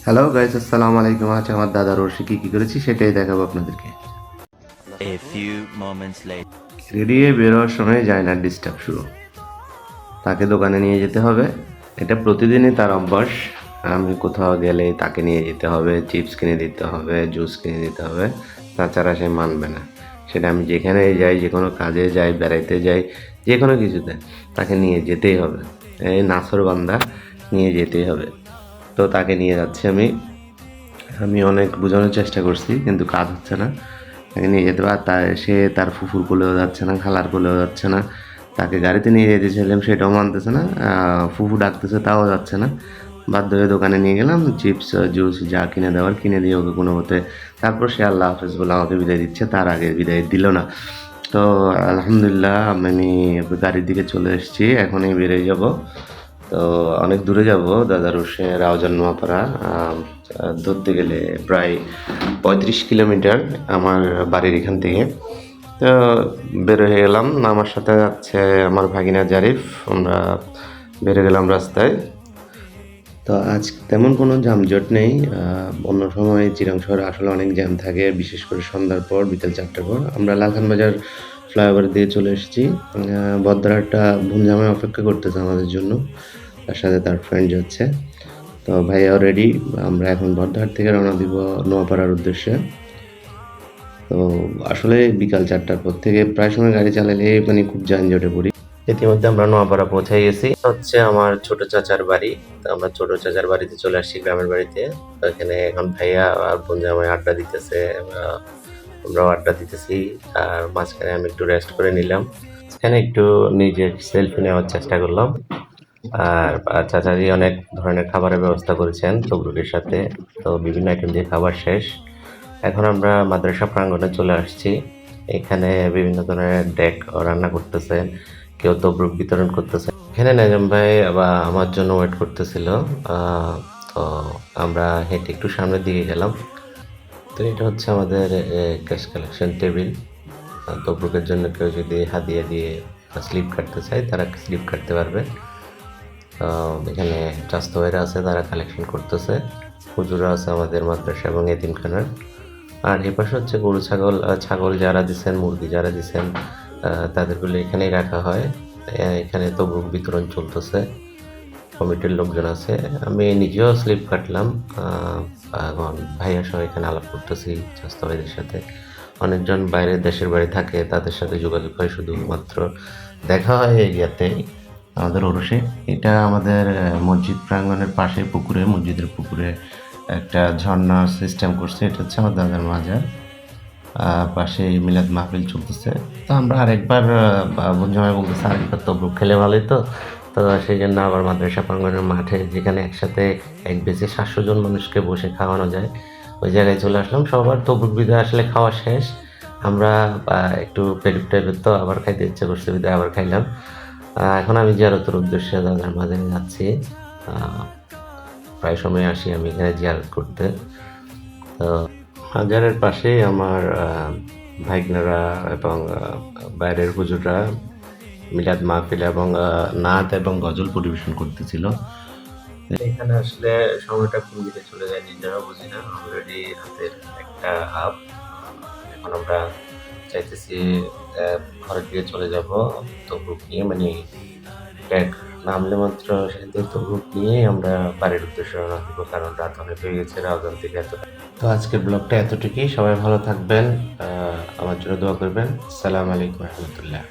Hello guys, আসসালামু আলাইকুম। আজ আমার দাদা রশি কি করেছি সেটাই দেখাবো আপনাদেরকে। A few moments later. Ready হয়ে বেরোয়ার সময় যায় না ডিস্টার্ব শুরু। তাকে দোকানে নিয়ে যেতে হবে, এটা প্রতিদিনই তার অভ্যাস। আমি কোথাও গেলে তাকে নিয়ে যেতে হবে, চিপস কিনে দিতে হবে, জুস কিনে দিতে হবে, তাছাড়া সে মানবে না। সেটা আমি যেখানে যাই, যে কোনো কাজে যাই, বেড়াইতে যাই, যে কোনো কিছুতে তাকে নিয়ে যেতেই হবে। এই নাছোড় বান্দা, নিয়ে যেতেই হবে। তো তাকে নিয়ে যাচ্ছি আমি। আমি অনেক বোঝানোর চেষ্টা করছি কিন্তু কাজ হচ্ছে না। তাকে নিয়ে যেতে পার, সে তার ফুফুর কোলেও যাচ্ছে না, খালার কোলেও যাচ্ছে না। তাকে গাড়িতে নিয়ে যেতে চাইলাম, সেটাও মানতেছে না। ফুফু ডাকতেছে, তাও যাচ্ছে না। বাধ্য হয়ে দোকানে নিয়ে গেলাম, চিপস জুস যা কিনে দেওয়ার কিনে দিয়ে ওকে কোনো মতে। তারপর সে আল্লাহ হাফেজ বলে আমাকে বিদায় দিচ্ছে, তার আগে বিদায় দিল না। তো আলহামদুলিল্লাহ আমি গাড়ির দিকে চলে এসেছি, এখনই বেরিয়ে যাব। তো অনেক দূরে যাব, দাদার উসে রাউজান নোয়াপাড়া। ধরতে গেলে প্রায় 35 কিলোমিটার আমার বাড়ির এখান থেকে। তো বের হয়ে গেলাম, আমার সাথে যাচ্ছে আমার ভাগিনা জারিফ। আমরা বের হয়ে গেলাম রাস্তায়। তো আজ তেমন কোনো যানজট নেই। অন্য সময় চিরাং শহরে আসলে অনেক জ্যাম থাকে, বিশেষ করে সন্ধ্যার পর, বিকেল 4টার পর। আমরা লালখান বাজার ফ্লাইওভার দিয়ে চলে এসেছি। ভদ্রহাটটা ভুনজামায় অপেক্ষা করতেছে আমাদের জন্য, তার সাথে তার ফ্রেন্ড যাচ্ছে। তো ভাইয়াও রেডি। আমরা এখন ভদ্রহাট থেকে রওনা দিব নোয়াপাড়ার উদ্দেশ্যে। তো আসলে বিকাল 4টার পর থেকে প্রায় সময় গাড়ি চালালে মানে খুব যানজটে পড়ি। ইতিমধ্যে আমরা নোয়াপাড়া পৌঁছে গেছি, হচ্ছে আমার ছোট চাচার বাড়ি। তো আমরা ছোট চাচার বাড়িতে চলে আসছি, গ্রামের বাড়িতে। তো এখানে এখন ভাইয়া আর বোন জামাই আড্ডা দিতেছে, আমরাও আড্ডা দিতেছি। আর মাঝখানে আমি একটু রেস্ট করে নিলাম, এখানে একটু নিজের সেলফি নেওয়ার চেষ্টা করলাম। আর চাচাজি অনেক ধরনের খাবারের ব্যবস্থা করেছেন তবরুকের সাথে। তো বিভিন্ন আইটেম দিয়ে খাবার শেষ, এখন আমরা মাদ্রাসা প্রাঙ্গণে চলে আসছি। এখানে বিভিন্ন ধরনের ডেক রান্না করতেছে, কেউ তবরুক বিতরণ করতেছে। এখানে নাজম ভাই বা আমার জন্য ওয়েট করতেছিল। তো আমরা হেঁটে একটু সামনের দিকে গেলাম। তো এটা হচ্ছে আমাদের ক্যাশ কালেকশন টেবিল। তবরুকের জন্য কেউ যদি হাদিয়া দিয়ে স্লিপ কাটতে চায়, তারা স্লিপ কাটতে পারবে। এখানে চাস্তো ভাইরা আছে, তারা কালেকশন করতেছে। হুজুরা আছে আমাদের মাদ্রাসা এবং এতিমখানার। আর এ পাশে হচ্ছে গরু ছাগল, ছাগল যারা দিচ্ছেন, মুরগি যারা দিচ্ছেন, তাদেরগুলো এখানেই রাখা হয়। এখানে তবরুক বিতরণ চলতেছে, কমিটির লোকজন আছে। আমি নিজেও স্লিপ কাটলাম। এখন ভাইয়া সহ এখানে আলাপ করতেছি স্বাস্থ্য ভাইদের সাথে। অনেকজন বাইরের দেশের বাড়ি থাকে, তাদের সাথে যোগাযোগ হয়, শুধুমাত্র দেখা হয় এরিয়াতেই আমাদের ওরসে। এটা আমাদের মসজিদ প্রাঙ্গণের পাশে পুকুরে, মসজিদের পুকুরে একটা ঝর্ণার সিস্টেম করছে। এটা হচ্ছে আমার দাদার মাজার, পাশে মিলাদ মাহফিল চলতেছে। তো আমরা আরেকবার বোন জামাই বলতেছে আরেকবার তবরুক খেলে ভালোই। তো তো সেই জন্য আবার মাদ্রাসা প্রাঙ্গণের মাঠে, যেখানে একসাথে এক বেজে 700 জন মানুষকে বসে খাওয়ানো যায়, ওই জায়গায় চলে আসলাম। সবার তবরুক বিদায় আসলে খাওয়া শেষ। আমরা একটু পেরিপ টাইপের, তো আবার খাইতে ইচ্ছে করছে, বিদায় আবার খাইলাম। এখন আমি জিয়ারতের উদ্দেশ্যে দাদার মাঝে যাচ্ছি। প্রায় সময় আসি আমি এখানে জিয়ারত করতে। তো হাজারের পাশেই আমার ভাইগনারা এবং বাইরের হুজুররা মিলাদ মাহফিল এবং নাত এবং গজল পরিবেশন করতেছিল। এখানে আসলে সময়টা কোন দিকে চলে যায় নিজেরাও বুঝি না। অলরেডি রাতের 1:30। এখন আমরা চাইতেছি ঘরের দিকে চলে যাব তবরুক নিয়ে, মানে ট্যাগ নামলে মাত্র সেখান থেকে তবরুক নিয়ে আমরা বাড়ির উদ্দেশ্যে রওনা দিব, কারণ রাত অনেক হয়ে গেছে রাউজান থেকে এত। তো আজকের ব্লগটা এতটুকুই, সবাই ভালো থাকবেন, আমার জন্য দোয়া করবেন। আসসালামু আলাইকুম রহমতুল্লাহ।